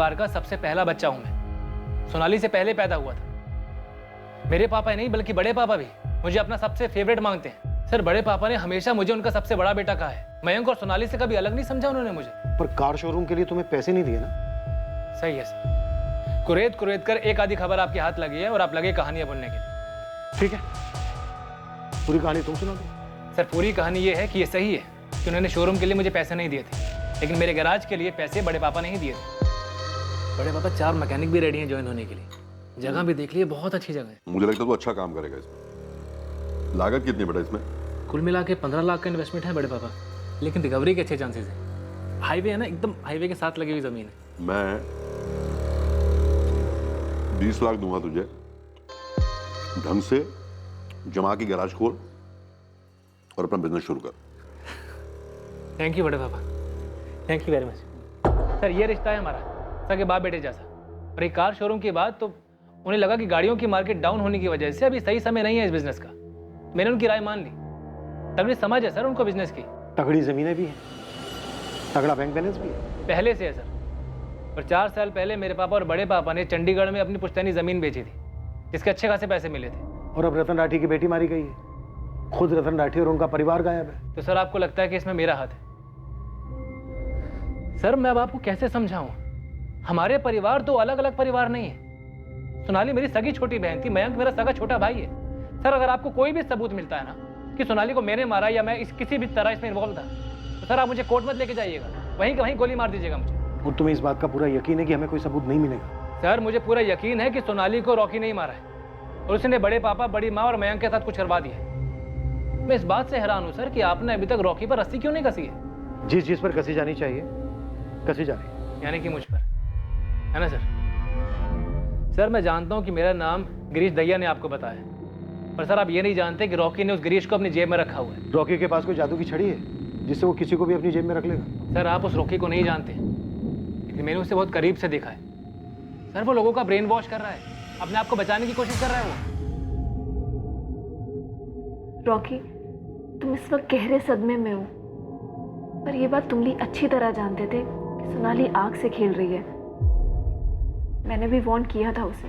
परिवार का सबसे पहला बच्चा हूं मैं। सोनाली से पहले पैदा हुआ था। मेरे पापा ही नहीं बल्कि बड़े पापा भी मुझे अपना सबसे फेवरेट मांगते हैं। सर, बड़े पापा ने हमेशा मुझे उनका सबसे बड़ा बेटा कहा है। मयंक और सोनाली से कभी अलग नहीं समझा उन्होंने मुझे। पर कार शोरूम के लिए तुम्हें पैसे नहीं दिए ना? सही है सर। कुरेद कुरेद कर एक आधी खबर आपके हाथ लगी है और आप लगे कहानियां बुनने के लिए। ठीक है, पूरी कहानी तुम सुना दो। सर, पूरी कहानी ये है कि ये सही है कि उन्होंने शोरूम के लिए मुझे पैसे नहीं दिए थे, लेकिन मेरे गैराज के लिए पैसे बड़े पापा ने ही दिए थे। बड़े पापा 4 मैकेनिक भी रेडी हैं ज्वाइन होने के लिए। जगह भी देख लिए, बहुत अच्छी जगह है। मुझे लगता है तो अच्छा काम करेगा इसमें। लागत कितनी बेटा इसमें? कुल मिला के 15 लाख का इन्वेस्टमेंट है बड़े पापा, लेकिन रिकवरी के अच्छे चांसेस हैं। हाईवे है ना, एकदम हाईवे के साथ लगी हुई जमीन है। मैं 20 लाख दूंगा तुझे। ढंग से जमा की गैराज खोल और अपना बिजनेस शुरू कर। थैंक यू बड़े पापा, thank you very much. Sir, ये रिश्ता है हमारा सगे बाप बेटे जैसा। और एक कार शोरूम की बात, तो उन्हें लगा कि गाड़ियों की मार्केट डाउन होने की वजह से अभी सही समय नहीं है इस बिजनेस का। मैंने उनकी राय मान ली। तगड़ी समझ है सर उनको बिजनेस की। तगड़ी जमीनें भी हैं, तगड़ा बैंक बैलेंस भी है। पहले से है सर। और 4 साल पहले मेरे पापा और बड़े पापा ने चंडीगढ़ में अपनी पुश्तैनी जमीन बेची थी, जिसके अच्छे खासे पैसे मिले थे। और अब रतन राठी की बेटी मारी गई है। खुद रतन राठी और उनका परिवार गायब है। तो सर, आपको लगता है कि इसमें मेरा हाथ है? सर, मैं अब आपको कैसे समझाऊं? हमारे परिवार दो अलग अलग परिवार नहीं है। सोनाली मेरी सगी छोटी बहन थी, मयंक मेरा सगा छोटा भाई है। सर, अगर आपको कोई भी सबूत मिलता है ना कि सोनाली को मैंने मारा या मैं किसी भी तरह इसमें इन्वॉल्व था, तो सर आप मुझे कोर्ट मत लेके जाइएगा, वहीं के वहीं गोली मार दीजिएगा मुझे। और तुम्हें इस बात का पूरा यकीन है कि हमें कोई सबूत नहीं मिलेगा? सर, मुझे पूरा यकीन है कि सोनाली को रॉकी नहीं मारा है और उसने बड़े पापा, बड़ी माँ और मयंक के साथ कुछ करवा दिया है। मैं इस बात से हैरान हूं सर कि आपने अभी तक रॉकी पर रस्सी क्यों नहीं कसी है? जिस चीज पर कसी जानी चाहिए कसी जा रही। यानी कि मुझ पर, है ना सर? सर, मैं जानता हूं कि मेरा नाम गिरीश दहिया ने आपको बताया, पर सर आप ये नहीं जानते कि रॉकी ने उस गिरीश को अपनी जेब में रखा हुआ है। रॉकी के पास कोई जादू की छड़ी है जिससे वो किसी को भी अपनी जेब में रख लेगा? सर, आप उस रॉकी को नहीं जानते, लेकिन मैंने उसे बहुत करीब से देखा है। सर, वो लोगों का ब्रेन वॉश कर रहा है, अपने आप को बचाने की कोशिश कर रहा है वो। रॉकी, तुम इस वक्त गहरे सदमे में हो, पर यह बात तुम भी अच्छी तरह जानते थे कि सोनाली आग से खेल रही है। मैंने भी वार्न किया था उसे।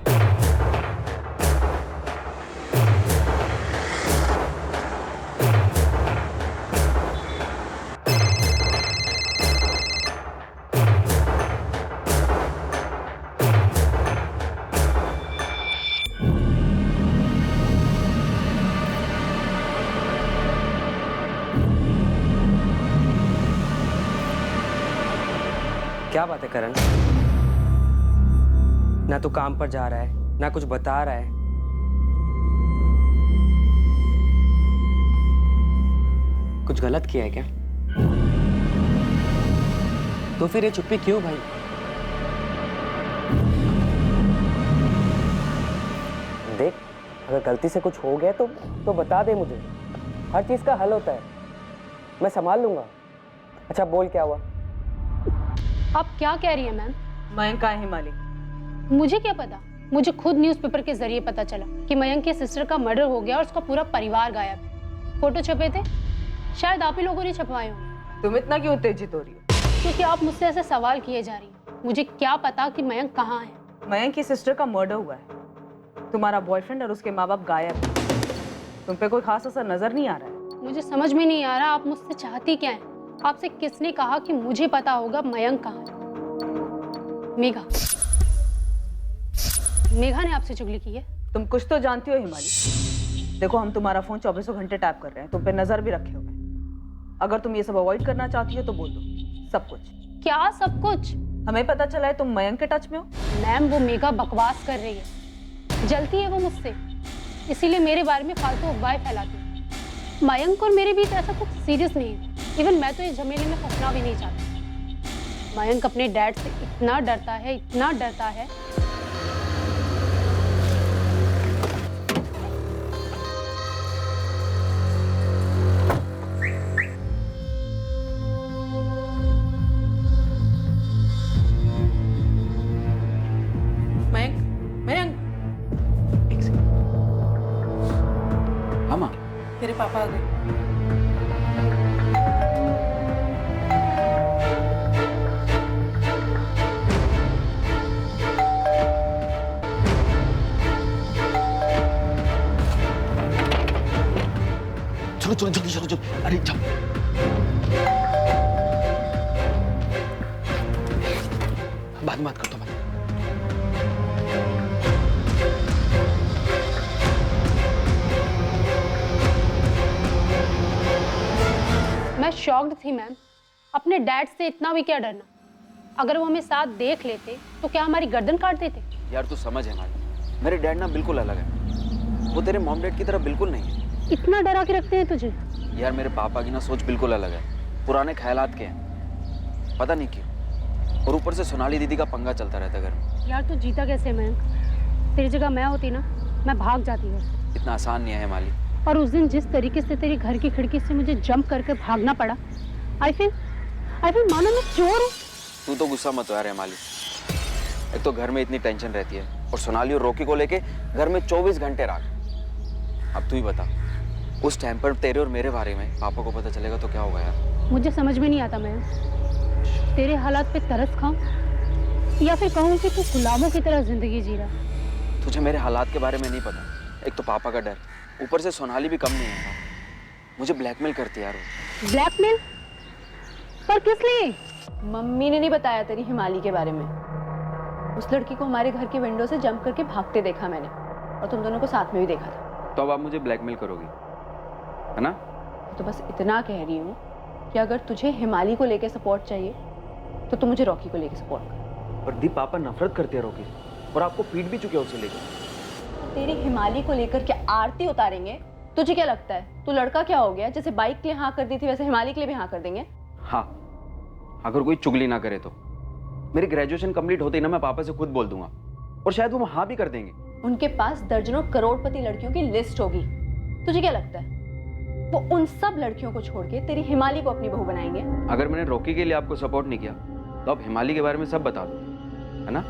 क्या बात है करण? ना तो काम पर जा रहा है, ना कुछ बता रहा है। कुछ गलत किया है क्या? तो फिर ये चुप्पी क्यों भाई? देख, अगर गलती से कुछ हो गया तो बता दे मुझे। हर चीज का हल होता है, मैं संभाल लूंगा। अच्छा बोल, क्या हुआ? आप क्या कह रही हैं मैम? मयंक कहाँ है मालिक? मुझे क्या पता, मुझे खुद न्यूज़पेपर के जरिए पता चला कि मयंक के सिस्टर का मर्डर हो गया और उसका पूरा परिवार गायब है। फोटो छपे थे, शायद आप ही लोगों ने छपवाए होंगे। तुम इतना क्यों उत्तेजित हो रही हो? क्योंकि आप मुझसे ऐसे सवाल किए जा रही हैं। मुझे क्या पता कि मयंक कहाँ है। मयंक की सिस्टर का मर्डर हुआ है, तुम्हारा बॉयफ्रेंड और उसके माँ बाप गायब है। तुम पे कोई खास असर नजर नहीं आ रहा है। मुझे समझ में नहीं आ रहा आप मुझसे चाहती क्या है। आपसे किसने कहा कि मुझे पता होगा मयंक कहाँ है? मेघा ने आपसे चुगली की है? तुम कुछ तो जानती हो हिमाली। देखो, हम तुम्हारा फोन 24 घंटे टैप कर रहे हैं, तुम पे नजर भी रखे हुए हैं। अगर तुम ये सब अवॉइड करना चाहती हो तो बोल दो सब कुछ। क्या सब कुछ? हमें पता चला है तुम मयंक के टच में हो। मैम, वो मेघा बकवास कर रही है, जलती है वो मुझसे, इसीलिए मेरे बारे में फालतू अफवाहें फैलाती है। मयंक और मेरे बीच ऐसा कुछ सीरियस नहीं है। इवन मैं तो इस झमेले में फंसना भी नहीं चाहती। मयंक अपने डैड से इतना डरता है, इतना डरता है। मयंक, मयंक, एक सेकंड। हाँ माँ। तेरे पापा आ गए। चलो चलो जल्दी चलो चलो, अरे चलो। बाद में बात करता हूँ। मैं शॉक्ड थी मैम। अपने डैड से इतना भी क्या डरना? अगर वो हमें साथ देख लेते तो क्या हमारी गर्दन काट देते? यार तू समझ है माली, मेरे डैड ना बिल्कुल अलग है, वो तेरे मॉम डैड की तरह बिल्कुल नहीं है। इतना डरा के रखते हैं तुझे? यार मेरे पापा की ना सोच बिल्कुल अलग है, पुराने ख्यालात के हैं, पता नहीं क्यों। और ऊपर से सोनाली दीदी का पंगा चलता रहता है घर में। यार तू जीता कैसे मयंक? तेरी जगह मैं होती ना, मैं भाग जाती है। इतना आसान नहीं है माली। और उस दिन जिस तरीके से तेरे घर की खिड़की से मुझे जंप करके भागना पड़ा, आई फील मानो मैं चोर हूँ। तू तो गुस्सा मत हो यार माली। एक तो घर में इतनी टेंशन रहती है और सोनाली और रॉकी को लेके घर में 24 घंटे रात। अब तू ही बता, उस टाइम पर तेरे और मेरे बारे में पापा को पता चलेगा तो क्या होगा यार? मुझे समझ में नहीं आता मैं तेरे हालात पे तरस खाऊं या फिर कहूँ कि तू गुलामों की तरह जिंदगी जी रहा। तुझे मेरे हालात के बारे में नहीं पता। एक तो पापा का डर, ऊपर से सोनाली भी कम नहीं है यार। मुझे ब्लैकमेल करती है यार वो। ब्लैकमेल? पर किस लिए? मम्मी ने नहीं बताया तेरी हिमाली के बारे में। उस लड़की को हमारे घर के विंडो से जंप करके भागते देखा मैंने, और तुम दोनों को साथ में भी देखा था। तो अब आप मुझे ब्लैकमेल करोगी, है ना? तो बस इतना कह रही हूँ कि अगर तुझे हिमाली को लेके सपोर्ट चाहिए तो तू मुझे रॉकी को लेके सपोर्ट कर। पर दी पापा नफरत करते हैं रॉकी से, और आपको पीट भी चुके हैं उसे लेकर। तेरी हिमाली को लेकर क्या आरती उतारेंगे? तुझे क्या लगता है तू लड़का क्या हो गया? जैसे बाइक के लिए हाँ कर दी थी वैसे हिमाली के लिए भी हाँ कर देंगे? हाँ, अगर कोई चुगली ना करे तो। मेरी ग्रेजुएशन कंप्लीट होते ही ना मैं पापा से खुद बोल दूंगा, और शायद वो हाँ भी कर देंगे। उनके पास दर्जनों करोड़पति लड़कियों की लिस्ट होगी। तुझे क्या लगता है वो उन सब लड़कियों को छोड़ के तेरी हिमाली को अपनी बहू बनाएंगे? अगर मैंने रॉकी के लिए आपको सपोर्ट नहीं किया तो आप हिमाली के बारे में सब बता दो, है ना?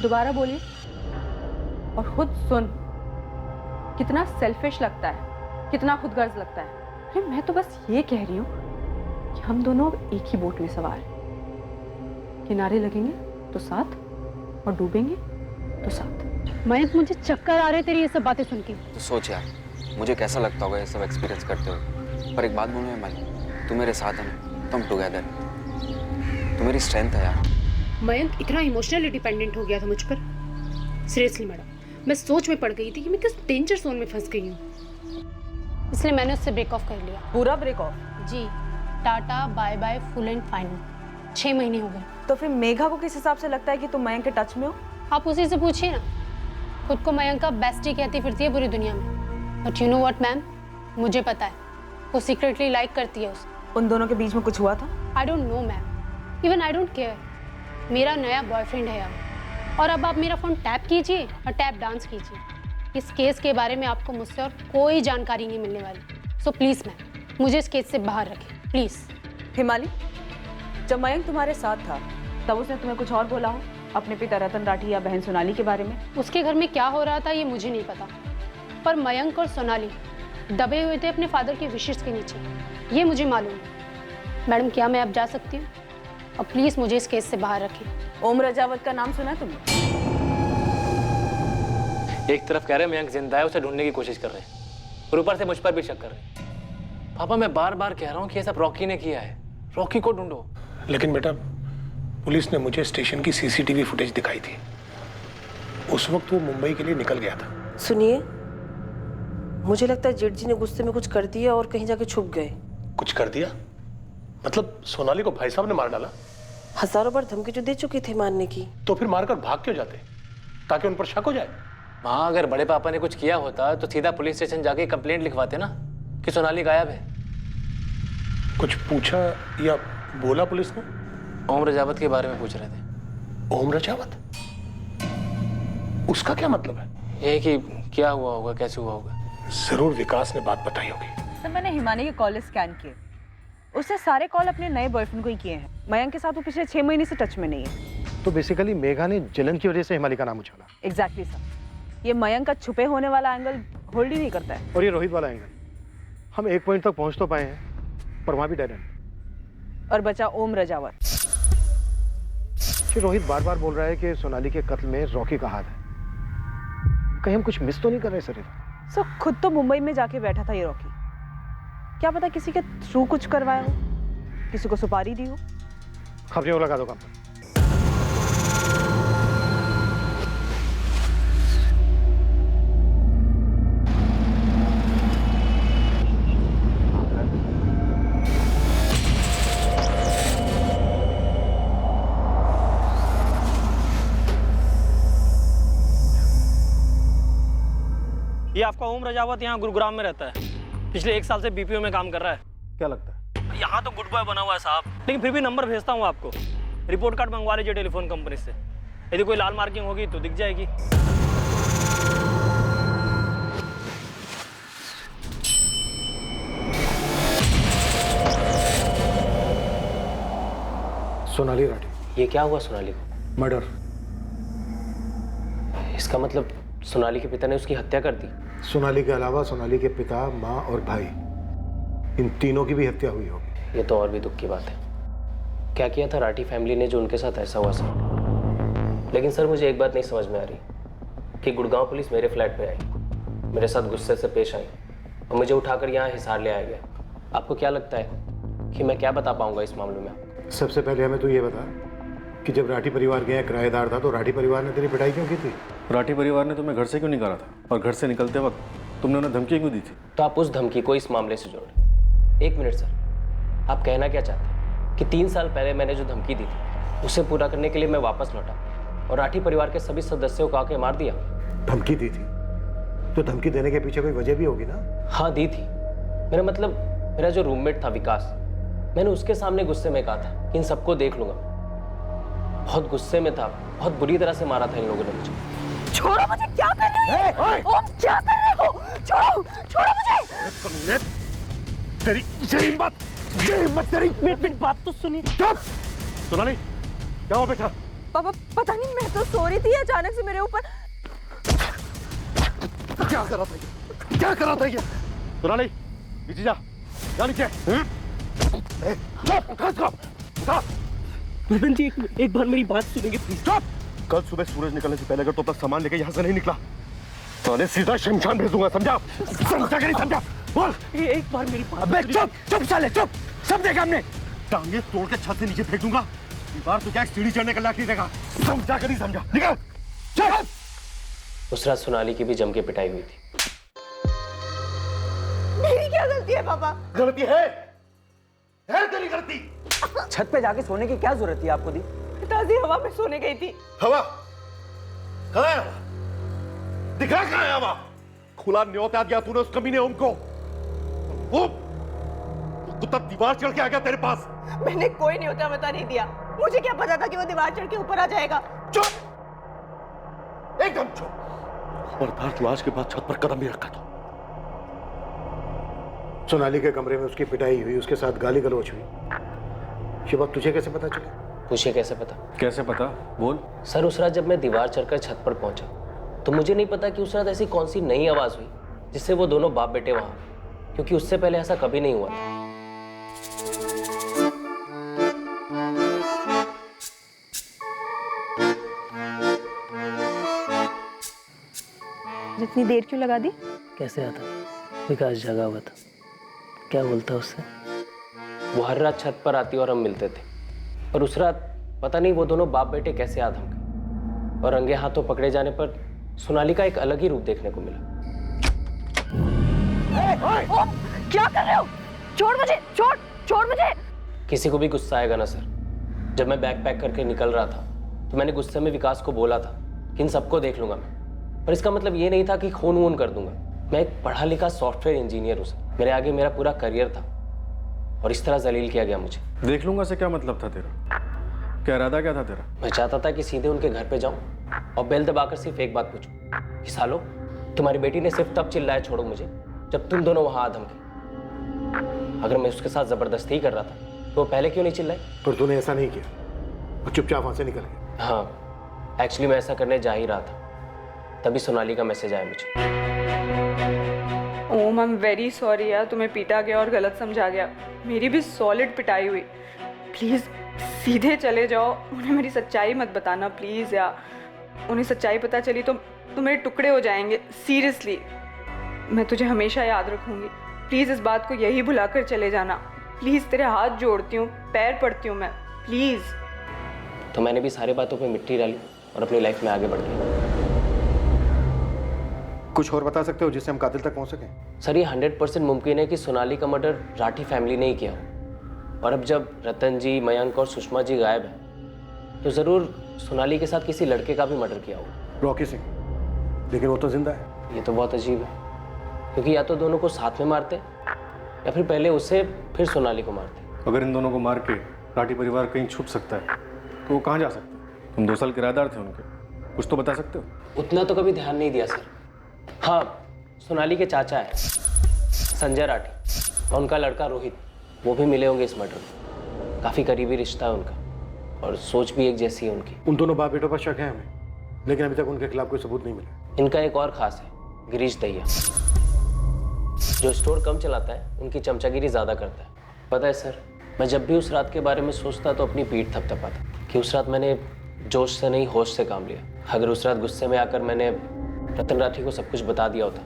दोबारा बोलिए और खुद सुन। कितना सेल्फिश लगता है, कितना खुदगर्ज लगता है। अरे मैं तो बस ये कह रही हूँ कि हम दोनों अब एक ही बोट में सवार हैं। किनारे लगेंगे तो साथ और डूबेंगे तो साथ। मयंक मुझे चक्कर आ रहे तेरी ये सब बातें सुन के। तो सोच यार, मुझे कैसा लगता होगा ये सब एक्सपीरियंस करते हुए। पर एक बात बोलूं हिमाली, तू मेरे साथ है ना, तुम टुगेदर, तू मेरी स्ट्रेंथ है यार। मयंक इतना इमोशनली डिपेंडेंट हो गया था मुझ पर। सीरियसली मैडम, मैं सोच में पड़ गई थी कि मैं किस डेंजर जोन में फंस गई हूँ, इसलिए मैंने उससे ब्रेक ऑफ कर लिया। पूरा ब्रेक ऑफ? जी, tata bye bye full and final. 6 महीने हो गए। तो फिर मेघा को किस हिसाब से लगता है कि तुम मयंक के टच में हो? आप उसी से पूछिए ना। खुद को मयंक का बेस्टी कहती फिरती है पूरी दुनिया में। But you know what ma'am, मुझे पता है वो सीक्रेटली लाइक करती है उसे। उन दोनों के बीच में कुछ हुआ था? I don't know ma'am, even I don't care. मेरा नया बॉयफ्रेंड है अब, और अब आप मेरा फ़ोन टैप कीजिए और टैप डांस कीजिए। इस केस के बारे में आपको मुझसे और कोई जानकारी नहीं मिलने वाली। सो प्लीज़ मैम, मुझे इस केस से बाहर रखें प्लीज़। हिमाली, जब मयंक तुम्हारे साथ था तब उसने तुम्हें कुछ और बोला हो अपने पिता रतन राठी या बहन सोनाली के बारे में? उसके घर में क्या हो रहा था ये मुझे नहीं पता, पर मयंक और सोनाली दबे हुए थे अपने फादर के विशेष के नीचे, ये मुझे मालूम है। मैडम, क्या मैं अब जा सकती हूँ? और प्लीज़ मुझे इस केस से बाहर रखें। ओम रजावत का नाम सुना है तुमने? एक तरफ कह रहे हैं मयंक जिंदा है, उसे ढूंढने की कोशिश कर रहे हैं, और ऊपर से मुझ पर भी शक कर रहे हैं। पापा, मैं बार बार कह रहा हूँ कि ये सब रॉकी ने किया है, रॉकी को ढूंढो। लेकिन बेटा, पुलिस ने मुझे स्टेशन की सीसीटीवी फुटेज दिखाई थी। उस वक्त वो मुंबई के लिए निकल गया था। सुनिए, मुझे लगता है जेठ जी ने गुस्से में कुछ कर दिया और कहीं जाके छुप गए। कुछ कर दिया? मतलब सोनाली को भाई साहब ने मार डाला? हजारों बार धमकी जो दे चुके थे मारने की। तो फिर मारकर भाग क्यों जाते? ताकि उन पर शक हो जाए। माँ, अगर बड़े पापा ने कुछ किया होता तो सीधा पुलिस स्टेशन जाके कंप्लेंट लिखवाते ना कि सोनाली गायब है। कुछ पूछा या बोला पुलिस ने? ओम रजावत के बारे में पूछ रहे थे। ओम रजावत? उसका क्या मतलब है? ये कि क्या हुआ होगा, कैसे हुआ होगा। जरूर विकास ने बात बताई होगी। सर, मैंने हिमानी के कॉल स्कैन किए, उससे सारे कॉल अपने नए बॉयफ्रेंड को ही किए हैं। मयंक के साथ वो पिछले 6 महीने से टच में नहीं है। तो बेसिकली मेघा ने जलन की वजह से हिमाली का नाम उछाला। एग्जैक्टली सर, ये मयंक का छुपे होने वाला एंगल होल्ड ही नहीं करता है। और ये रोहित वाला एंगल, हम एक पॉइंट तक पहुंच तो पाए हैं पर वहां भी डेड एंड। और बचा ओम रजावत। रोहित बार बार बोल रहा है कि सोनाली के कत्ल में रॉकी का हाथ है। कहीं हम कुछ मिस तो नहीं कर रहे सर? खुद तो मुंबई में जाके बैठा था ये रॉकी, क्या पता किसी के थ्रू कुछ करवाया हो, किसी को सुपारी दी हो। खबरें लगा दो काम पर। ये आपका ओम रजावत यहाँ गुरुग्राम में रहता है, पिछले 1 साल से बीपीओ में काम कर रहा है। क्या लगता है? यहाँ तो गुड बॉय बना हुआ है साहब, लेकिन फिर भी नंबर भेजता हूँ आपको। रिपोर्ट कार्ड मंगवा लीजिए टेलीफोन कंपनी से, यदि कोई लाल मार्किंग होगी तो दिख जाएगी। सोनाली राठी। ये क्या हुआ सोनाली को? मर्डर। इसका मतलब सोनाली के पिता ने उसकी हत्या कर दी? सोनाली के अलावा सोनाली के पिता, माँ और भाई, इन तीनों की भी हत्या हुई होगी। ये तो और भी दुख की बात है। क्या किया था राठी फैमिली ने जो उनके साथ ऐसा हुआ सर? लेकिन सर मुझे एक बात नहीं समझ में आ रही कि गुड़गांव पुलिस मेरे फ्लैट पे आई, मेरे साथ गुस्से से पेश आई और मुझे उठाकर यहाँ हिसार ले आया गया। आपको क्या लगता है कि मैं क्या बता पाऊंगा इस मामले में आपको? सबसे पहले हमें तो ये बता कि जब राठी परिवार गया किराएदार था तो राठी परिवार ने तेरी पिटाई क्यों की थी? राठी परिवार ने तुम्हें घर से क्यों निकाला था, और घर से निकलते वक्त तुमने उन्हें धमकी क्यों दी थी? तो आप उस धमकी को इस मामले से जोड़ें। 1 मिनट सर, आप कहना क्या चाहते हैं कि 3 साल पहले मैंने जो धमकी दी थी उसे पूरा करने के लिए मैं वापस लौटा और राठी परिवार के सभी सदस्यों को आके मार दिया? धमकी दी थी तो धमकी देने के पीछे कोई वजह भी होगी ना? हाँ दी थी। मेरा मतलब मेरा जो रूममेट था विकास, मैंने उसके सामने गुस्से में कहा था कि इन सबको देख लूंगा। बहुत गुस्से में था, बहुत बुरी तरह से मारा था इन लोगों ने मुझे। छोड़ो मुझे, क्या कर रहे हो? ओम क्या कर रहे हो? छोड़ो, छोड़ो मुझे। तेरी ये हिम्मत तेरी। मेरी बात तो सुनिए। चुप! सोनाली, क्या हुआ बेटा? पापा पता नहीं, मैं तो सो रही थी, अचानक से मेरे ऊपर। क्या कर रहा था ये? क्या कर रहा था ये? सोनाली, नीचे जा, जा नीचे। विपिन जी एक बार मेरी बात सुनेंगे प्लीज? चुप! कल सुबह सूरज निकलने से पहले अगर तो अपना सामान लेके यहाँ से नहीं निकला तो उन्हें सीधा शमशान भेज दूंगा, समझा? समझा कि नहीं समझा? बोल! एक बार मेरी बात। अबे चुप! चुप साले, चुप! सब देखा हमने। टांगे तोड़ के छत से नीचे फेंक दूंगा। दीवार तो क्या सीढ़ी चढ़ने का लायक नहीं देगा। समझा कि नहीं समझा? निकल! चल! उस रात सोनाली की भी जम के पिटाई हुई थी। मेरी क्या गलती है पापा? गलती है तेरी गलती। छत पे जाके सोने की क्या जरूरत थी आपको? दी पिताजी हवा में सोने गई थी। हवा? कहाँ है हवा? दिखा कहाँ है हवा? खुला न्योता दिया तूने उस कमीने ओम को। वो कुत्ता दीवार चढ़ के आ गया तेरे पास। मैंने कोई न्योता बता नहीं दिया, मुझे क्या पता था कि वो दीवार चढ़ के ऊपर आ जाएगा। चुप! एकदम चुप! खबरदार तू आज के बाद छत पर कदम भी रखा तो। सोनाली के कमरे में उसकी पिटाई हुई, उसके साथ गाली गलौज हुई, ये बात तुझे कैसे पता चली? पूछिए कैसे पता? कैसे पता? बोल। सर उस रात जब मैं दीवार चढ़कर छत पर पहुंचा तो मुझे नहीं पता कि उस रात ऐसी कौन सी नई आवाज हुई जिससे वो दोनों बाप बेटे वहां, क्योंकि उससे पहले ऐसा कभी नहीं हुआ था। इतनी देर क्यों लगा दी? कैसे आता? विकास जगा हुआ था, क्या बोलता उससे? वो हर रात छत पर आती और हम मिलते थे, पर उस रात पता नहीं वो दोनों बाप बेटे कैसे आ धमके और रंगे हाथों पकड़े जाने पर सोनाली का एक अलग ही रूप देखने को मिला। क्या कर रहे हो? छोड़ मुझे, छोड़ मुझे। किसी को भी गुस्सा आएगा ना सर। जब मैं बैग पैक करके निकल रहा था तो मैंने गुस्से में विकास को बोला था कि इन सबको देख लूंगा मैं, पर इसका मतलब ये नहीं था कि खून वून कर दूंगा। मैं एक पढ़ा लिखा सॉफ्टवेयर इंजीनियर हूँ सर, मेरे आगे मेरा पूरा करियर था और इस तरह जलील किया गया मुझे। देख लूंगा से क्या मतलब था तेरा? क्या इरादा क्या था तेरा? मैं चाहता था कि सीधे उनके घर पे जाऊं और बेल दबाकर सिर्फ एक बात पूछूं कि सालो तुम्हारी बेटी ने सिर्फ तब चिल्लाया छोड़ो मुझे जब तुम दोनों वहां आ धमके। अगर मैं उसके साथ जबरदस्ती कर रहा था तो वो पहले क्यों नहीं चिल्लाई? पर तूने ऐसा नहीं किया, वो चुपचाप वहां से निकल गया। हाँ, एक्चुअली मैं ऐसा करने जा ही रहा था, तभी सोनाली का मैसेज आया मुझे। ओम आई एम वेरी सॉरी यार, तुम्हें पीटा गया और गलत समझा गया। मेरी भी सॉलिड पिटाई हुई। प्लीज़ सीधे चले जाओ, उन्हें मेरी सच्चाई मत बताना प्लीज़ यार। उन्हें सच्चाई पता चली तो मेरे टुकड़े हो जाएंगे, सीरियसली। मैं तुझे हमेशा याद रखूंगी। प्लीज इस बात को यही भुलाकर चले जाना। प्लीज तेरे हाथ जोड़ती हूँ, पैर पड़ती हूँ मैं, प्लीज। तो मैंने भी सारी बातों पे मिट्टी डाली और अपनी लाइफ में आगे बढ़ गया। कुछ और बता सकते हो जिससे हम कातिल तक पहुंच सकें? सर, ये 100% मुमकिन है कि सोनाली का मर्डर राठी फैमिली ने ही किया हो। और अब जब रतन जी, मयंक और सुषमा जी गायब हैं, तो ज़रूर सोनाली के साथ किसी लड़के का भी मर्डर किया होगा। रॉकी सिंह, लेकिन वो तो जिंदा है। ये तो बहुत अजीब है, क्योंकि या तो दोनों को साथ में मारते या फिर पहले उसे फिर सोनाली को मारते। अगर इन दोनों को मार के राठी परिवार कहीं छुप सकता है तो वो कहाँ जा सकता है? तुम 2 साल किराएदार थे उनके, कुछ तो बता सकते हो? उतना तो कभी ध्यान नहीं दिया सर। हाँ, सोनाली के चाचा है संजय राठी और उनका लड़का रोहित, वो भी मिले होंगे इस मर्डर में। काफ़ी करीबी रिश्ता है उनका और सोच भी एक जैसी है उनकी। उन दोनों बाप बेटों पर शक है हमें, लेकिन अभी तक उनके खिलाफ कोई सबूत नहीं मिला। इनका एक और खास है, गिरीश दहिया, जो स्टोर कम चलाता है, उनकी चमचागिरी ज़्यादा करता है। पता है सर, मैं जब भी उस रात के बारे में सोचता तो अपनी पीठ थपथपाता कि उस रात मैंने जोश से नहीं होश से काम लिया। अगर उस रात गुस्से में आकर मैंने रतन राठी को सब कुछ बता दिया होता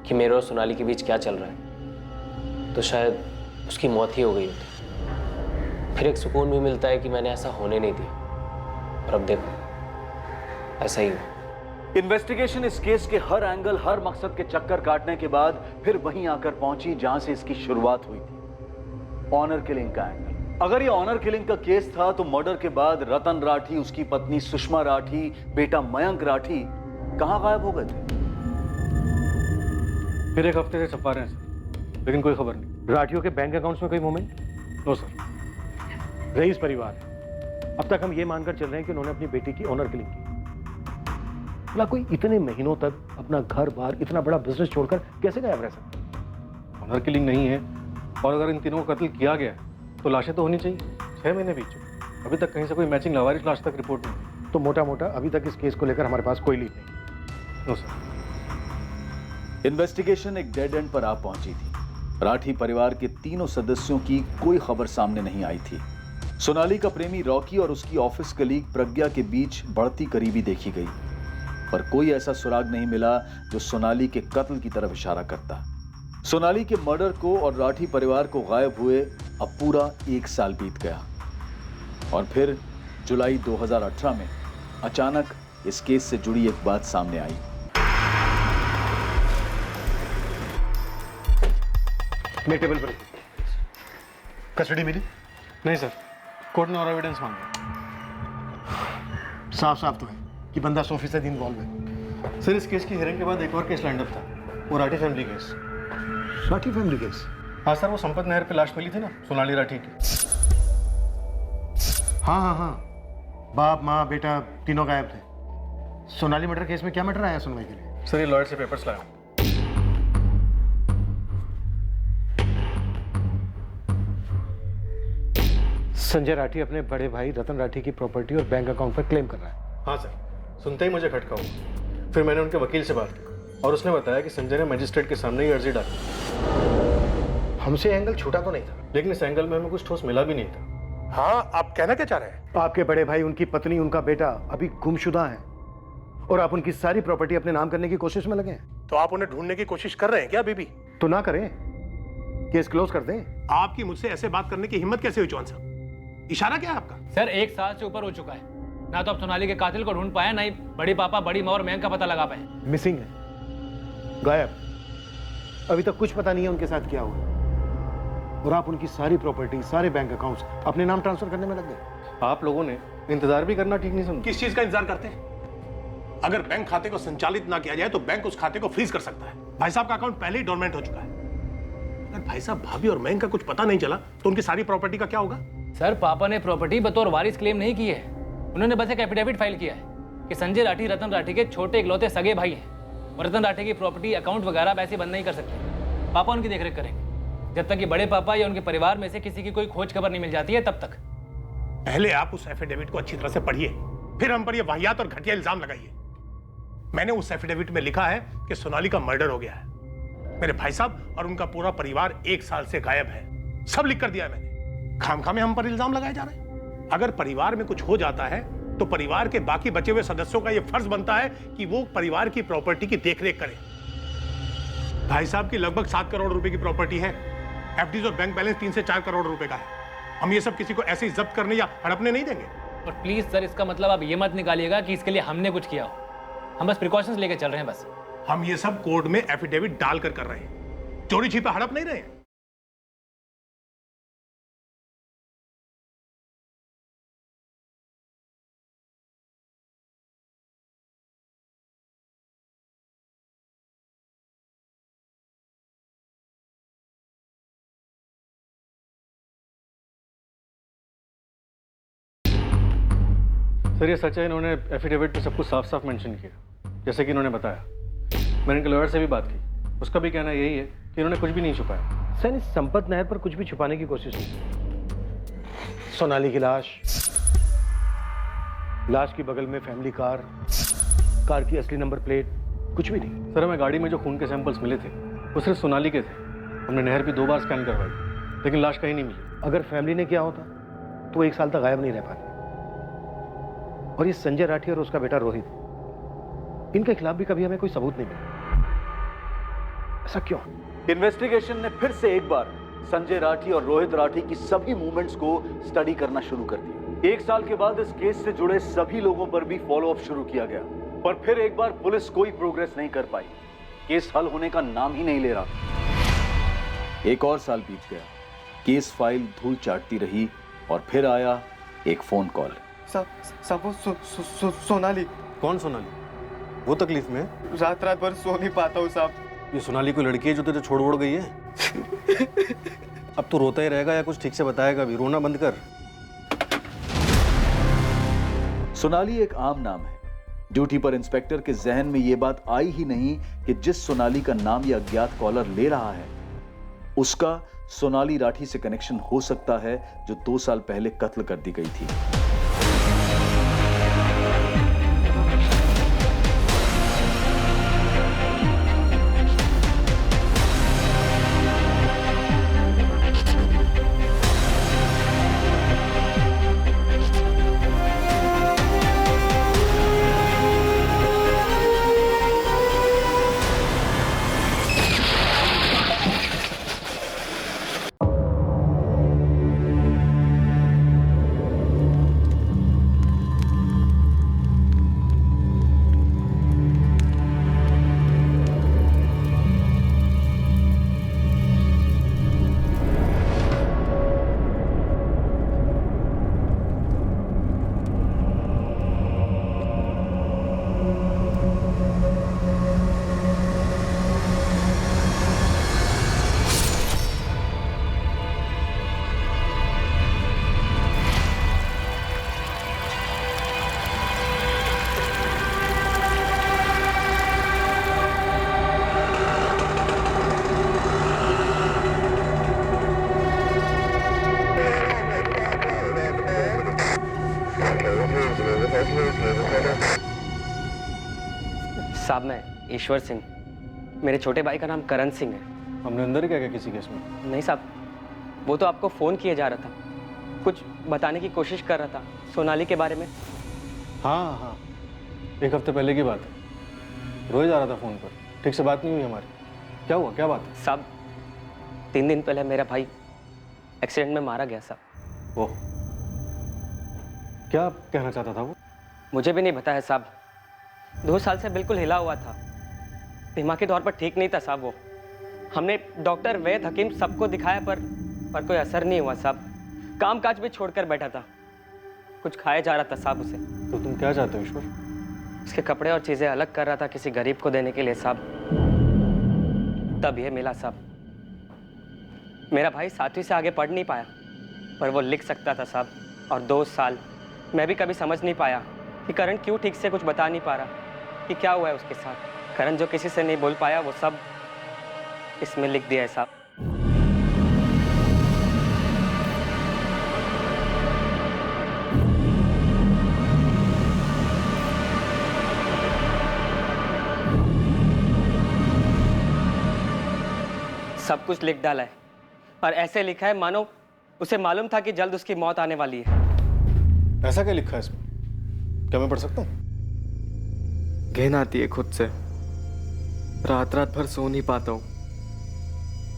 कि मेरे और सोनाली के बीच क्या चल रहा है, तो शायद उसकी मौत ही हो गई होती। फिर एक सुकून भी मिलता है कि मैंने ऐसा होने नहीं दिया, और अब देखो ऐसा ही हुआ। इन्वेस्टिगेशन इस केस के हर एंगल, हर मकसद के चक्कर काटने के बाद फिर वहीं आकर पहुंची जहां से इसकी शुरुआत हुई थी, ऑनर किलिंग का एंगल। अगर ये ऑनर किलिंग का केस था तो मर्डर के बाद रतन राठी, उसकी पत्नी सुषमा राठी, बेटा मयंक राठी कहां गायब हो गए थे? फिर 1 हफ्ते से छपा रहे हैं सर, लेकिन कोई खबर नहीं। राठियों के बैंक अकाउंट्स में कोई मूवमेंट? No sir. रईस परिवार है। अब तक हम ये मानकर चल रहे हैं कि उन्होंने अपनी बेटी की ऑनर किलिंग की। भला कोई इतने महीनों तक अपना घर बार, इतना बड़ा बिजनेस छोड़कर कैसे गायब रह सकता है? ऑनर किलिंग नहीं है, और अगर इन तीनों को कत्ल किया गया तो लाशें तो होनी चाहिए। 6 महीने बीत चुके, अभी तक कहीं से कोई मैचिंग लावारिस लाश तक रिपोर्ट नहीं। तो मोटा मोटा अभी तक इस केस को लेकर हमारे पास कोई लीड नहीं। No sir. इन्वेस्टिगेशन एक डेड एंड पर आ पहुंची थी। राठी परिवार के तीनों सदस्यों की कोई खबर सामने नहीं आई थी। सोनाली का प्रेमी रॉकी और उसकी ऑफिस कलीग प्रज्ञा के बीच बढ़ती करीबी देखी गई, पर कोई ऐसा सुराग नहीं मिला जो सोनाली के कत्ल की तरफ इशारा करता। सोनाली के मर्डर को और राठी परिवार को गायब हुए अब पूरा 1 साल बीत गया, और फिर जुलाई 2018 में अचानक इस केस से जुड़ी एक बात सामने आई। मेरे टेबल पर कस्टडी मिली? नहीं सर, कोर्ट ने और एविडेंस मांगा। साफ साफ तो है कि बंदा 100% इन्वॉल्व है। सर, इस केस की हियरिंग के बाद एक और केस लाइंड अप था, वो Rathi family case. Rathi family case? हाँ सर, वो संपत नहर पे लाश मिली थी ना सोनाली राठी की। हाँ हाँ हाँ, बाप माँ बेटा तीनों गायब थे। सोनाली मर्डर केस में क्या मैटर आया सुनवाई के लिए? सर, ये लॉयर से पेपर्स लाया हूँ। संजय राठी अपने बड़े भाई रतन राठी की प्रॉपर्टी और बैंक अकाउंट पर क्लेम कर रहा है। हाँ सर, सुनते ही मुझे खटका हुआ। फिर मैंने उनके वकील से बात की और उसने बताया कि संजय ने मजिस्ट्रेट के सामने ही अर्जी डाली। हमसे एंगल छूटा तो नहीं था, लेकिन इस एंगल में हमें कुछ ठोस मिला भी नहीं था। हाँ, आप कहना क्या चाह रहे हैं? आपके बड़े भाई, उनकी पत्नी, उनका बेटा अभी गुमशुदा हैं और आप उनकी सारी प्रॉपर्टी अपने नाम करने की कोशिश में लगे हैं। तो आप उन्हें ढूंढने की कोशिश कर रहे हैं क्या अभी भी? तो ना करें, केस क्लोज कर दें। आपकी मुझसे ऐसे बात करने की हिम्मत कैसे हुई चौहान साहब? इशारा क्या है आपका? सर, 1 साल से ऊपर हो चुका है, ना तो आप सोनाली के कातिल को ढूंढ पाए, ना ही बड़ी पापा, बड़ी माँ और मयंक का पता लगा पाए। मिसिंग है, गायब। अभी तक कुछ पता नहीं है उनके साथ क्या हुआ, और आप उनकी सारी प्रॉपर्टी, सारे बैंक अकाउंट्स अपने नाम ट्रांसफर करने में लग गए। आप लोगों ने इंतजार भी करना ठीक नहीं समझा। किस चीज का इंतजार करते हैं? अगर बैंक खाते को संचालित ना किया जाए तो बैंक उस खाते को फ्रीज कर सकता है। भाई साहब का अकाउंट पहले ही डोरमेंट हो चुका है। अगर भाई साहब, भाभी और मयंक का कुछ पता नहीं चला तो उनकी सारी प्रॉपर्टी का क्या होगा? सर, पापा ने प्रॉपर्टी बतौर वारिस क्लेम नहीं की है, उन्होंने बस एक एफिडेविट फाइल किया है कि संजय राठी रतन राठी के छोटे इकलौते सगे भाई हैं और रतन राठी की प्रॉपर्टी, अकाउंट वगैरह वैसे बंद नहीं कर सकते। पापा उनकी देखरेख करेंगे जब तक कि बड़े पापा या उनके परिवार में से किसी की कोई खोज खबर नहीं मिल जाती है, तब तक। पहले आप उस एफिडेविट को अच्छी तरह से पढ़िए, फिर हम पर यह वाहियात और घटिया इल्जाम लगाइए। मैंने उस एफिडेविट में लिखा है कि सोनाली का मर्डर हो गया है। मेरे भाई साहब और उनका पूरा परिवार 1 साल से गायब है, सब लिख कर दिया है मैंने। खामखा में हम पर इल्जाम लगाए जा रहे हैं। अगर परिवार में कुछ हो जाता है तो परिवार के बाकी बचे हुए सदस्यों का यह फर्ज बनता है कि वो परिवार की प्रॉपर्टी की देखरेख करें। भाई साहब की लगभग 7 करोड़ रुपए की प्रॉपर्टी है। एफडीज और बैंक बैलेंस 3 से 4 करोड़ रुपए का है। हम ये सब किसी को ऐसे ही जब्त करने या हड़पने नहीं देंगे। और प्लीज सर, इसका मतलब आप ये मत निकालिएगा कि इसके लिए हमने कुछ किया हो। हम बस प्रिकॉशंस लेके चल रहे हैं बस। हम ये सब कोर्ट में एफिडेविट डालकर कर रहे हैं, चोरी छिपे हड़प नहीं रहे हैं। सर ये सच है, इन्होंने एफिडेविट में सब कुछ साफ साफ मेंशन किया, जैसे कि इन्होंने बताया। मैंने इनके लॉयर से भी बात की, उसका भी कहना यही है कि इन्होंने कुछ भी नहीं छुपाया। सर, इस संपत नायर पर कुछ भी छुपाने की कोशिश नहीं। सोनाली की लाश की बगल में फैमिली कार की असली नंबर प्लेट, कुछ भी नहीं। सर हमें गाड़ी में जो खून के सैंपल्स मिले थे वो सिर्फ सोनाली के थे। हमने नहर भी 2 बार स्कैन करवाई, लेकिन लाश कहीं नहीं मिली। अगर फैमिली ने किया होता तो वो 1 साल तक गायब नहीं रह पाते। और ये संजय राठी और उसका बेटा रोहित, इनके खिलाफ भी कभी हमें कोई सबूत नहीं मिला। ऐसा क्यों? इन्वेस्टिगेशन ने फिर से एक बार संजय राठी और रोहित राठी की सभी मूवमेंट्स को स्टडी करना शुरू कर दिया। 1 साल के बाद इस केस से जुड़े सभी लोगों पर भी फॉलो अप शुरू किया गया, पर फिर एक बार पुलिस कोई प्रोग्रेस नहीं कर पाई। केस हल होने का नाम ही नहीं ले रहा। 1 और साल बीत गया, केस फाइल धूल चाटती रही और फिर आया एक फोन कॉल। साहब वो सोनाली। कौन सोनाली? वो तकलीफ में? रात भर सो नहीं पाता हूँ साहब। ये सोनाली कोई लड़की है जो तुझे छोड़ गई है? अब तो रोता ही रहेगा या कुछ ठीक से बताएगा भी? रोना बंद कर। सोनाली एक आम नाम है। ड्यूटी पर इंस्पेक्टर के जहन में यह बात आई ही नहीं कि जिस सोनाली का नाम यह अज्ञात कॉलर ले रहा है उसका सोनाली राठी से कनेक्शन हो सकता है, जो 2 साल पहले कत्ल कर दी गई थी। साहब मैं ईश्वर सिंह, मेरे छोटे भाई का नाम करण सिंह है। हमने अंदर क्या किया किसी केस में? नहीं साहब, वो तो आपको फ़ोन किए जा रहा था, कुछ बताने की कोशिश कर रहा था सोनाली के बारे में। हाँ 1 हफ्ते पहले की बात है। रोए जा रहा था फ़ोन पर, ठीक से बात नहीं हुई हमारी। क्या हुआ, क्या बात है? साहब 3 दिन पहले मेरा भाई एक्सीडेंट में मारा गया साहब। ओह, क्या कहना चाहता था वो? मुझे भी नहीं पता है साहब, 2 साल से बिल्कुल हिला हुआ था, दिमागी तौर पर ठीक नहीं था साहब वो। हमने डॉक्टर, वैद्य, हकीम सबको दिखाया पर कोई असर नहीं हुआ साहब। काम काज भी छोड़कर बैठा था, कुछ खाया जा रहा था साहब उसे। तो तुम क्या चाहते हो ईश्वर? उसके कपड़े और चीज़ें अलग कर रहा था किसी गरीब को देने के लिए साहब, तब ये मिला साहब। मेरा भाई 7वीं से आगे पढ़ नहीं पाया, पर वो लिख सकता था साहब। और 2 साल मैं भी कभी समझ नहीं पाया कि करण क्यों ठीक से कुछ बता नहीं पा रहा कि क्या हुआ है उसके साथ। करण जो किसी से नहीं बोल पाया वो सब इसमें लिख दिया है साहब। सब कुछ लिख डाला है और ऐसे लिखा है मानो उसे मालूम था कि जल्द उसकी मौत आने वाली है। ऐसा क्या लिखा है इसमें? क्या मैं पढ़ सकता हूँ? घिन आती है खुद से, रात भर सो नहीं पाता हूँ।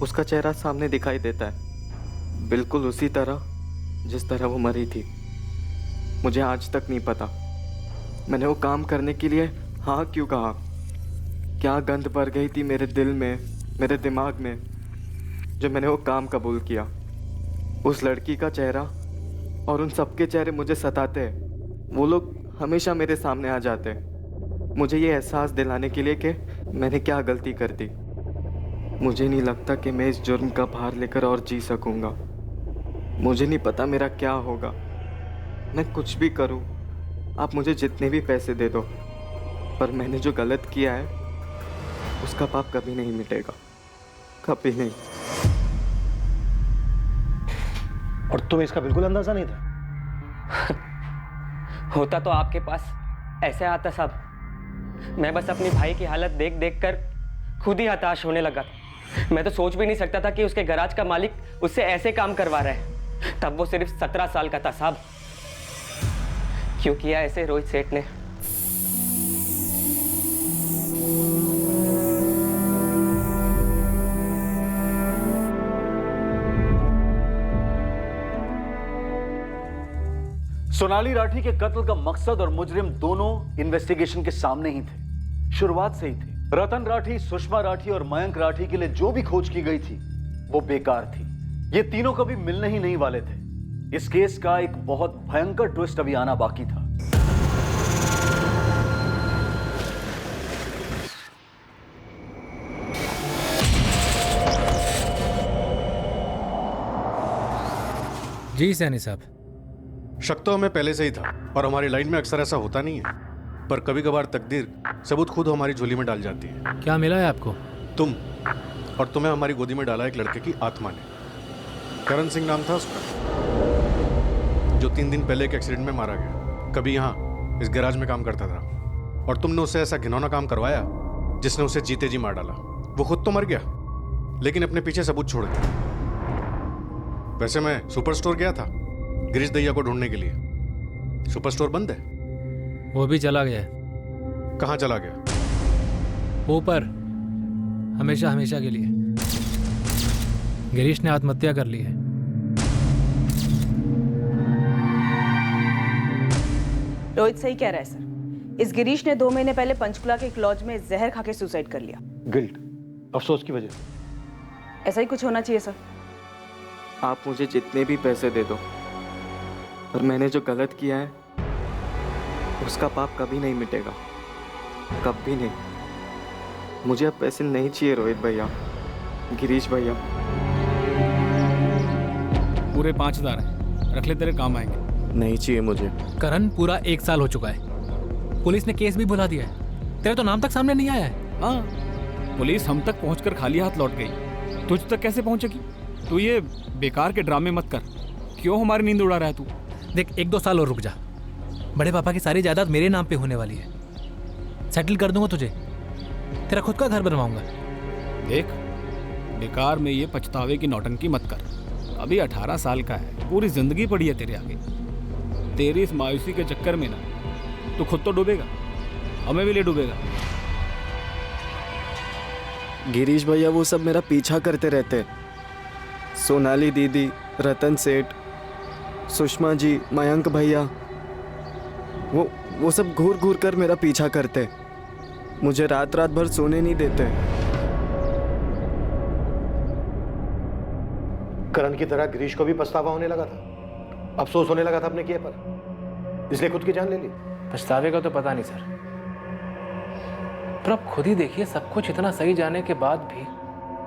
उसका चेहरा सामने दिखाई देता है, बिल्कुल उसी तरह जिस तरह वो मरी थी। मुझे आज तक नहीं पता मैंने वो काम करने के लिए हाँ क्यों कहा। क्या गंध भर गई थी मेरे दिल में, मेरे दिमाग में, जो मैंने वो काम कबूल किया। उस लड़की का चेहरा और उन सबके चेहरे मुझे सताते हैं। वो लोग हमेशा मेरे सामने आ जाते हैं, मुझे ये एहसास दिलाने के लिए कि मैंने क्या गलती कर दी। मुझे नहीं लगता कि मैं इस जुर्म का भार लेकर और जी सकूंगा। मुझे नहीं पता मेरा क्या होगा। मैं कुछ भी करूं, आप मुझे जितने भी पैसे दे दो, पर मैंने जो गलत किया है उसका पाप कभी नहीं मिटेगा, कभी नहीं। और तुम्हें इसका बिल्कुल अंदाजा नहीं था? होता तो आपके पास ऐसे आता साहब। मैं बस अपनी भाई की हालत देख देख कर खुद ही हताश होने लगा था। मैं तो सोच भी नहीं सकता था कि उसके गैराज का मालिक उससे ऐसे काम करवा रहा है। तब वो सिर्फ 17 साल का था साहब। क्यों किया ऐसे रोहित सेठ ने? सोनाली राठी के कत्ल का मकसद और मुजरिम दोनों इन्वेस्टिगेशन के सामने ही थे, शुरुआत से ही थे। रतन राठी, सुषमा राठी और मयंक राठी के लिए जो भी खोज की गई थी वो बेकार थी। ये तीनों कभी मिलने ही नहीं वाले थे। इस केस का एक बहुत भयंकर ट्विस्ट अभी आना बाकी था। जी सैनी साहब। शक तो हमें पहले से ही था और हमारी लाइन में अक्सर ऐसा होता नहीं है, पर कभी कभार तकदीर सबूत खुद हमारी झोली में डाल जाती है। क्या मिला है आपको? तुम, और तुम्हें हमारी गोदी में डाला एक लड़के की आत्मा ने। करण सिंह नाम था उसका, जो 3 दिन पहले एक एक्सीडेंट में मारा गया। कभी यहाँ इस गैराज में काम करता था और तुमने उससे ऐसा घिनौना काम करवाया जिसने उसे जीते जी मार डाला। वो खुद तो मर गया लेकिन अपने पीछे सबूत छोड़ दिया। वैसे मैं सुपर स्टोर गया था गिरीश दैया को ढूंढने के लिए। सुपर स्टोर बंद है। वो भी चला गया। कहाँ चला गया? ऊपर, हमेशा हमेशा के लिए। गिरीश ने आत्महत्या कर ली है। रोहित सही कह रहा है सर। इस गिरीश ने 2 महीने पहले पंचकुला के एक लॉज में जहर खा के सुसाइड कर लिया। गिल्ट, अफसोस की वजह से। ऐसा ही कुछ होना चाहिए सर। आप मुझे जितने भी पैसे दे दो, पर मैंने जो गलत किया है उसका पाप कभी नहीं मिटेगा, कभी नहीं। मुझे अब पैसे नहीं चाहिए रोहित भैया, गिरीश भैया। पूरे 5000 हैं, रख ले, तेरे काम आएंगे। नहीं चाहिए मुझे। करण, पूरा 1 साल हो चुका है। पुलिस ने केस भी बुला दिया है। तेरा तो नाम तक सामने नहीं आया है। हाँ, पुलिस हम तक पहुंचकर खाली हाथ लौट गई। तुझ तक कैसे पहुंचेगी? तू ये बेकार के ड्रामे मत कर। क्यों हमारी नींद उड़ा रहा है तू? देख, 1-2 साल और रुक जा। बड़े पापा की सारी जायदाद मेरे नाम पे होने वाली है। सेटल कर दूंगा तुझे, तेरा खुद का घर बनवाऊंगा। देख, बेकार में ये पछतावे की नौटंकी मत कर। अभी 18 साल का है, पूरी जिंदगी पड़ी है तेरे आगे। तेरी इस मायूसी के चक्कर में ना तू खुद तो डूबेगा, हमें भी ले डूबेगा। गिरीश भैया वो सब मेरा पीछा करते रहते। सोनाली दीदी, रतन सेठ, सुषमा जी, मयंक भैया, वो सब घूर घूर कर मेरा पीछा करते। मुझे रात रात भर सोने नहीं देते। करण की तरह गिरीश को भी पछतावा होने लगा था, अफसोस होने लगा था अपने किए पर, इसलिए खुद की जान ले ली। पछतावे का तो पता नहीं सर, पर अब खुद ही देखिए, सब कुछ इतना सही जाने के बाद भी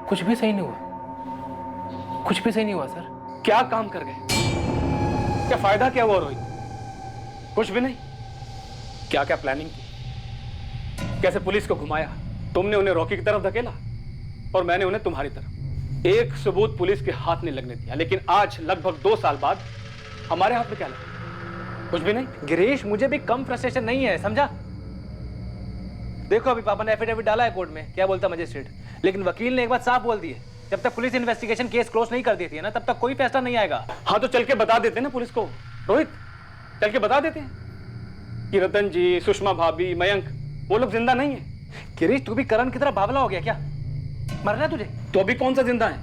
कुछ भी सही नहीं हुआ। कुछ भी सही नहीं हुआ सर। क्या काम कर गए? क्या फायदा क्या हुआ रोहित? कुछ भी नहीं। क्या क्या प्लानिंग की, कैसे पुलिस को घुमाया। तुमने उन्हें रॉकी की तरफ धकेला और मैंने उन्हें तुम्हारी तरफ। एक सबूत पुलिस के हाथ नहीं लगने दिया, लेकिन आज लगभग 2 साल बाद हमारे हाथ में क्या लगा? कुछ भी नहीं। गिरीश, मुझे भी कम फ्रस्ट्रेशन नहीं है, समझा? देखो, अभी पापा ने एफिडेविट डाला है कोर्ट में, क्या बोलता मजिस्ट्रेट, लेकिन वकील ने एक बात साफ बोल दी है, जब तक पुलिस इन्वेस्टिगेशन केस क्लोज नहीं कर देती है ना, तब तक कोई फैसला नहीं आएगा। हाँ तो चल के बता देते ना पुलिस को रोहित, चल के बता देते हैं कि रतन जी, सुषमा भाभी, मयंक, वो लोग जिंदा नहीं है। गिरीश, तू भी करण की तरह बावला हो गया क्या? मरना है तुझे? तो अभी कौन सा जिंदा है,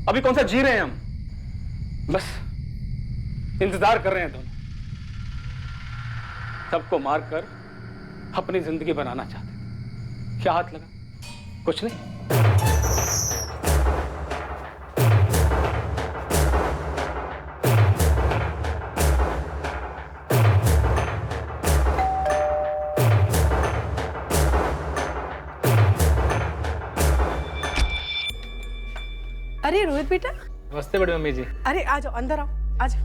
अभी कौन सा जी रहे हैं हम? बस इंतजार कर रहे हैं दोनों। सबको मारकर अपनी जिंदगी बनाना चाहते थे। क्या हाथ लगा? कुछ नहीं। अरे रोहित बेटा। नमस्ते बड़ी मम्मी जी। अरे आ जाओ, अंदर आओ, आ जाओ।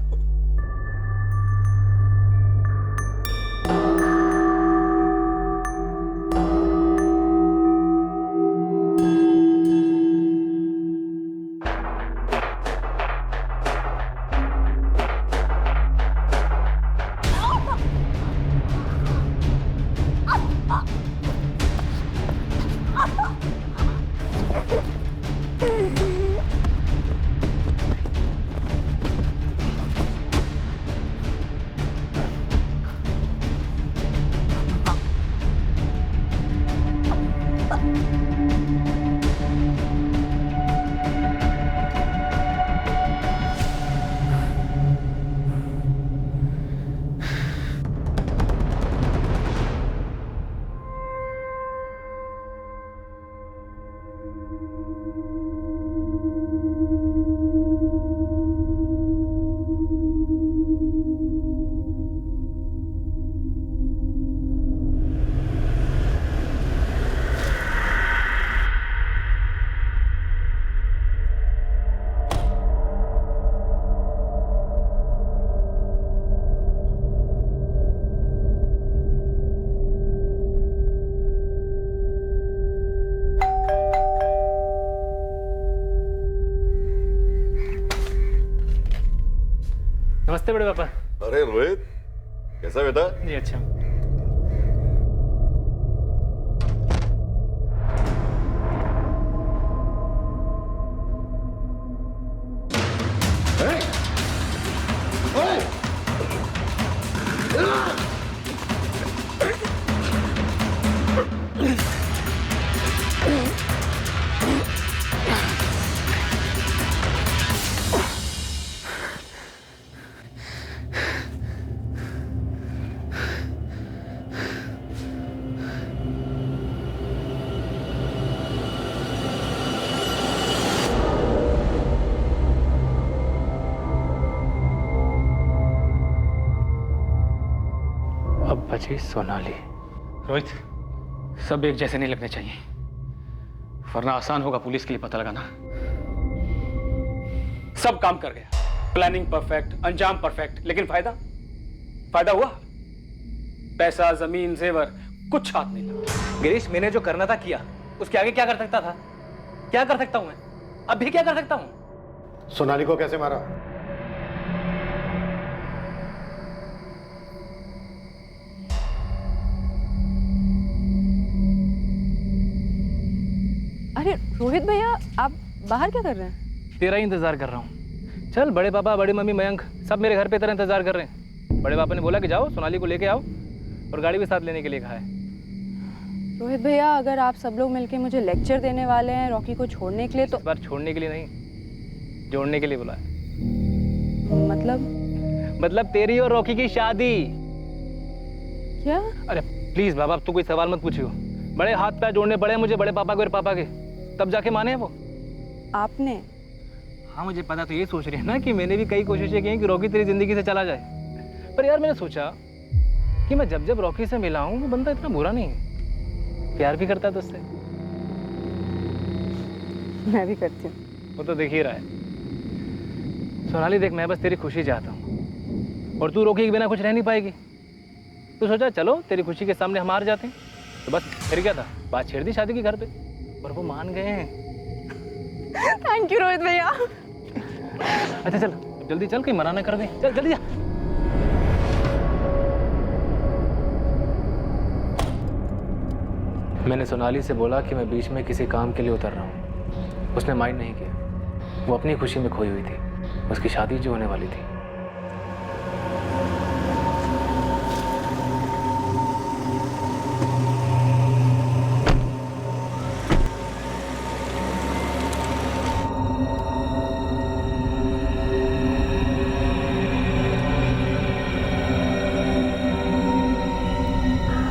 नमस्ते बड़े पापा। अरे रोहित, कैसा बेटा? जी अच्छा। अब बची सोनाली। रोहित, सब एक जैसे नहीं लगने चाहिए, वरना आसान होगा पुलिस के लिए पता लगाना। सब काम कर गया, प्लानिंग परफेक्ट, अंजाम परफेक्ट, लेकिन फायदा? फायदा हुआ? पैसा, जमीन, जेवर, कुछ हाथ नहीं लगा। गिरीश, मैंने जो करना था किया, उसके आगे क्या कर सकता था? क्या कर सकता हूं मैं? अब भी क्या कर सकता हूं? सोनाली को कैसे मारा? अरे रोहित भैया, आप बाहर क्या कर रहे हैं? तेरा ही इंतजार कर रहा हूँ। चल, बड़े पापा, बड़ी मम्मी, मयंक सब मेरे घर पे तेरा इंतजार कर रहे हैं। बड़े पापा ने बोला कि जाओ सोनाली को लेके आओ, और गाड़ी भी साथ लेने के लिए कहा है। रोहित भैया, अगर आप सब लोग मिलके मुझे लेक्चर देने वाले हैं रॉकी को छोड़ने के लिए, तो इस बार छोड़ने के लिए नहीं, जोड़ने के लिए बोला है। मतलब तेरी और रॉकी की शादी। क्या? अरे प्लीज बाबा, अब तो कोई सवाल मत पूछियो। बड़े हाथ पैर जोड़ने पड़े मुझे बड़े पापा के और पापा के, तब जाके माने हैं वो। आपने? हाँ मुझे पता, तो ये सोच रही है ना कि मैंने भी कई कोशिशें की कि रॉकी तेरी जिंदगी से चला जाए, पर यार मैंने सोचा कि मैं जब जब रॉकी से मिला हूँ वो बंदा इतना बुरा नहीं है, प्यार भी करता है तुझसे। मैं भी करती हूँ। वो तो देख ही रहा है। सोनाली देख, मैं बस तेरी खुशी चाहता हूँ, और तू रॉकी के बिना कुछ रह नहीं पाएगी। तो सोचा चलो तेरी खुशी के सामने हम हार जाते हैं, तो बस फिर क्या था, बात छेड़ दी शादी के घर पे, और वो मान गए हैं। थैंक यू रोहित भैया। अच्छा चल, जल्दी चल, कहीं मना ना कर दे। चल जल्दी जा। मैंने सोनाली से बोला कि मैं बीच में किसी काम के लिए उतर रहा हूँ। उसने माइंड नहीं किया। वो अपनी खुशी में खोई हुई थी, उसकी शादी जो होने वाली थी।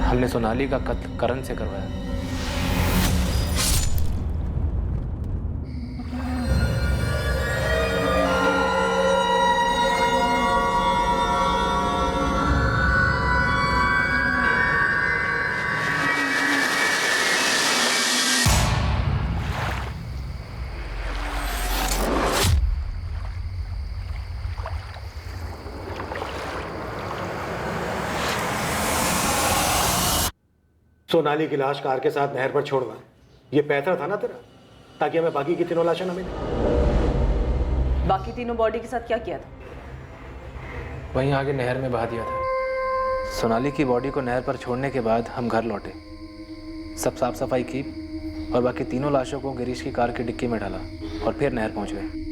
हमने सोनाली का कत्ल करण से करवाया। सोनाली की लाश कार के साथ नहर पर छोड़ना, ये पैतरा था ना तेरा, ताकि हमें बाकी की तीनों लाशें न मिले। बाकी तीनों बॉडी के साथ क्या किया था? वहीं आगे नहर में बहा दिया था। सोनाली की बॉडी को नहर पर छोड़ने के बाद हम घर लौटे, सब साफ सफाई की और बाकी तीनों लाशों को गिरीश की कार की डिक्की में डाला और फिर नहर पहुंच गए।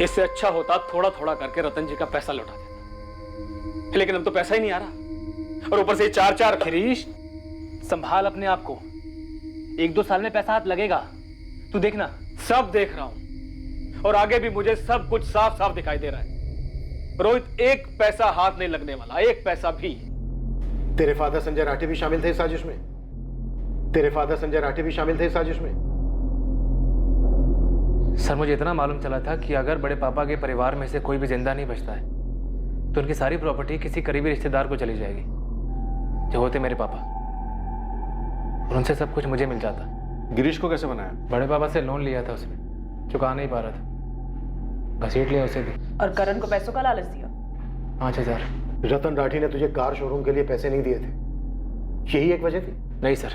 इससे अच्छा होता थोड़ा थोड़ा करके रतन जी का पैसा लौटा देता, लेकिन अब तो पैसा ही नहीं आ रहा और ऊपर से 4-4। गिरीश, संभाल अपने आप को, 1-2 साल में पैसा हाथ लगेगा, तू देखना। सब देख रहा हूं और आगे भी मुझे सब कुछ साफ साफ दिखाई दे रहा है। रोहित, एक पैसा हाथ नहीं लगने वाला, एक पैसा भी। तेरे फादर संजय राठी भी शामिल थे इस साजिश में, तेरे फादर संजय राठी भी शामिल थे इस साजिश में। सर, मुझे इतना मालूम चला था कि अगर बड़े पापा के परिवार में से कोई भी जिंदा नहीं बचता है तो उनकी सारी प्रॉपर्टी किसी करीबी रिश्तेदार को चली जाएगी, जो होते मेरे पापा, और उनसे सब कुछ मुझे मिल जाता। गिरीश को कैसे बनाया? बड़े पापा से लोन लिया था, उसमें चुका नहीं पा रहा था, घसीट लिया उसे भी। और करण को पैसों का लालच दिया? 5,000। रतन राठी ने तुझे कार शोरूम के लिए पैसे नहीं दिए थे, यही एक वजह थी? नहीं सर,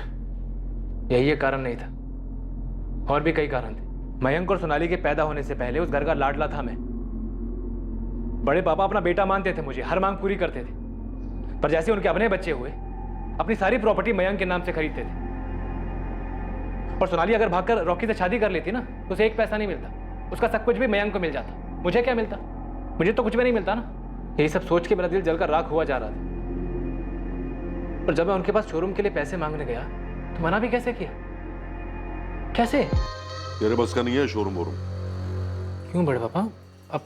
यही एक कारण नहीं था, और भी कई कारण थे। मयंक और सोनाली के पैदा होने से पहले उस घर का लाडला था मैं। बड़े पापा अपना बेटा मानते थे मुझे, हर मांग पूरी करते थे, पर जैसे उनके अपने बच्चे हुए, अपनी सारी प्रॉपर्टी मयंक के नाम से खरीदते थे। और सोनाली अगर भागकर रॉकी से शादी कर लेती ना तो उसे एक पैसा नहीं मिलता, उसका सब कुछ भी मयंक को मिल जाता। मुझे क्या मिलता? मुझे तो कुछ भी नहीं मिलता ना। यही सब सोच के मेरा दिल जलकर राख हुआ जा रहा था। और जब मैं उनके पास शोरूम के लिए पैसे मांगने गया तो मना भी कैसे किया? कैसे? तेरे बस का नहीं है शोरूम वोरूम। क्यों बड़े पापा, अब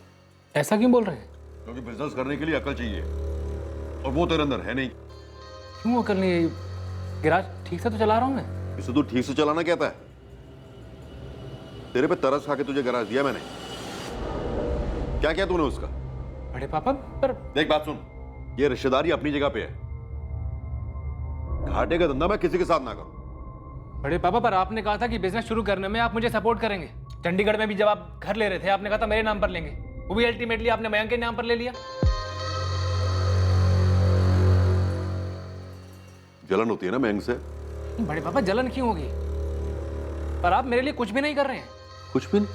ऐसा क्यों बोल रहे हैं? क्योंकि बिजनेस करने के लिए अकल चाहिए और वो तेरे अंदर है नहीं। क्यों अकल नहीं है? गैराज ठीक से तो चला रहा हूं मैं। इसे तू ठीक से चलाना कहता है? तेरे पे तरस खा के तुझे गैराज दिया मैंने, क्या किया तूने उसका? बड़े पापा पर देख बात सुन, ये रिश्तेदारी अपनी जगह पे है, घाटे का धंधा मैं किसी के साथ ना करूं। बड़े पापा, पर आपने कहा था कि बिजनेस शुरू करने में आप मुझे सपोर्ट करेंगे। चंडीगढ़ में भी जब आप घर ले रहे थे आपने कहा था मेरे नाम पर लेंगे, वो भी अल्टीमेटली आपने मयंक के नाम पर ले लिया। जलन होती है ना मयंक से। बड़े पापा, जलन क्यों होगी? पर आप मेरे लिए कुछ भी नहीं कर रहे हैं। कुछ भी नहीं?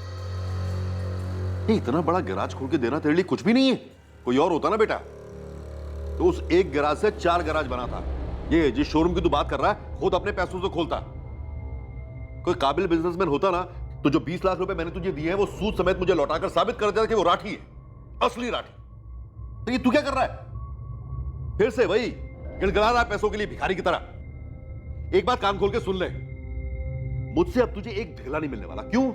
ये इतना बड़ा गैराज खोल के देना तेरे लिए कुछ भी नहीं है। कोई और होता ना बेटा तो उस एक गैराज से 4 गैराज बना था। ये जिस शोरूम की तू बात कर रहा है खुद अपने पैसों से खोलता। कोई काबिल बिजनेसमैन होता ना तो जो 20 लाख रुपए मैंने तुझे दिए हैं वो सूद समेत मुझे लौटाकर साबित कर देता कि वो राठी है, असली राठी। तो ये तू क्या कर रहा है? फिर से वही गिड़गिड़ा रहा है पैसों के लिए भिखारी की तरह। एक बात कान खोल के सुन ले, मुझसे अब तुझे एक ढेला नहीं मिलने वाला। क्यों?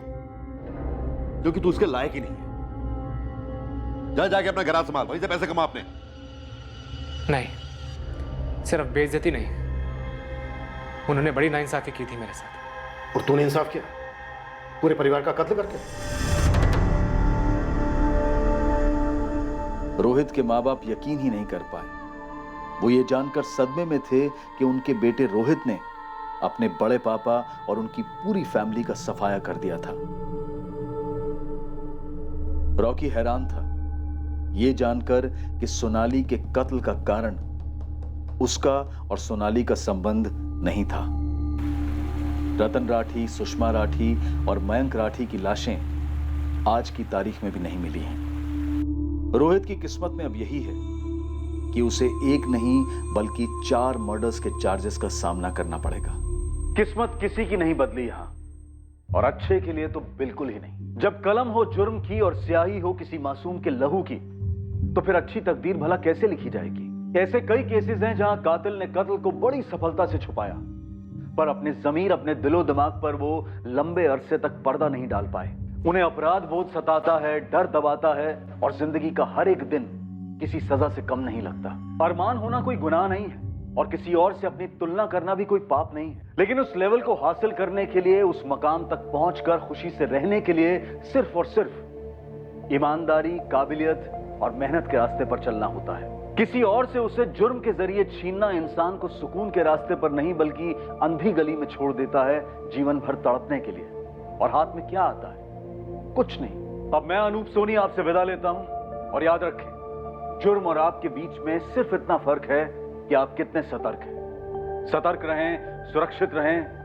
क्योंकि तू उसके लायक ही नहीं है। जा जाके अपना गैराज संभाल, वहीं से पैसे कमा अपने। नहीं, सिर्फ बेइज्जती नहीं, उन्होंने बड़ी नाइंसाफी की थी मेरे साथ। और तूने इंसाफ किया पूरे परिवार का कत्ल करके? रोहित के माँ बाप यकीन ही नहीं कर पाए। वो ये जानकर सदमे में थे कि उनके बेटे रोहित ने अपने बड़े पापा और उनकी पूरी फैमिली का सफाया कर दिया था। रॉकी हैरान था ये जानकर कि सोनाली के कत्ल का कारण उसका और सोनाली का संबंध नहीं था। रतन राठी, सुषमा राठी और मयंक राठी की लाशें आज की तारीख में भी नहीं मिली हैं। रोहित की किस्मत में अब यही है कि उसे एक नहीं बल्कि 4 मर्डर्स के चार्जेस का सामना करना पड़ेगा। किस्मत किसी की नहीं बदली यहां, और अच्छे के लिए तो बिल्कुल ही नहीं। जब कलम हो जुर्म की और स्याही हो किसी मासूम के लहू की, तो फिर अच्छी तकदीर भला कैसे लिखी जाएगी? ऐसे कई केसेस हैं जहां कातिल ने कत्ल को बड़ी सफलता से छुपाया, पर अपने जमीर, अपने दिलो दिमाग पर वो लंबे अरसे तक पर्दा नहीं डाल पाए। उन्हें अपराध बोध सताता है, डर दबाता है, और जिंदगी का हर एक दिन किसी सजा से कम नहीं लगता। अरमान होना कोई गुनाह नहीं है, और किसी और से अपनी तुलना करना भी कोई पाप नहीं है, लेकिन उस लेवल को हासिल करने के लिए, उस मकाम तक पहुंचकर खुशी से रहने के लिए सिर्फ और सिर्फ ईमानदारी, काबिलियत और मेहनत के रास्ते पर चलना होता है। किसी और से उसे जुर्म के जरिए छीनना इंसान को सुकून के रास्ते पर नहीं बल्कि अंधी गली में छोड़ देता है, जीवन भर तड़पने के लिए। और हाथ में क्या आता है? कुछ नहीं। अब मैं अनूप सोनी आपसे विदा लेता हूं, और याद रखें, जुर्म और आपके बीच में सिर्फ इतना फर्क है कि आप कितने सतर्क हैं। सतर्क रहें, सुरक्षित रहें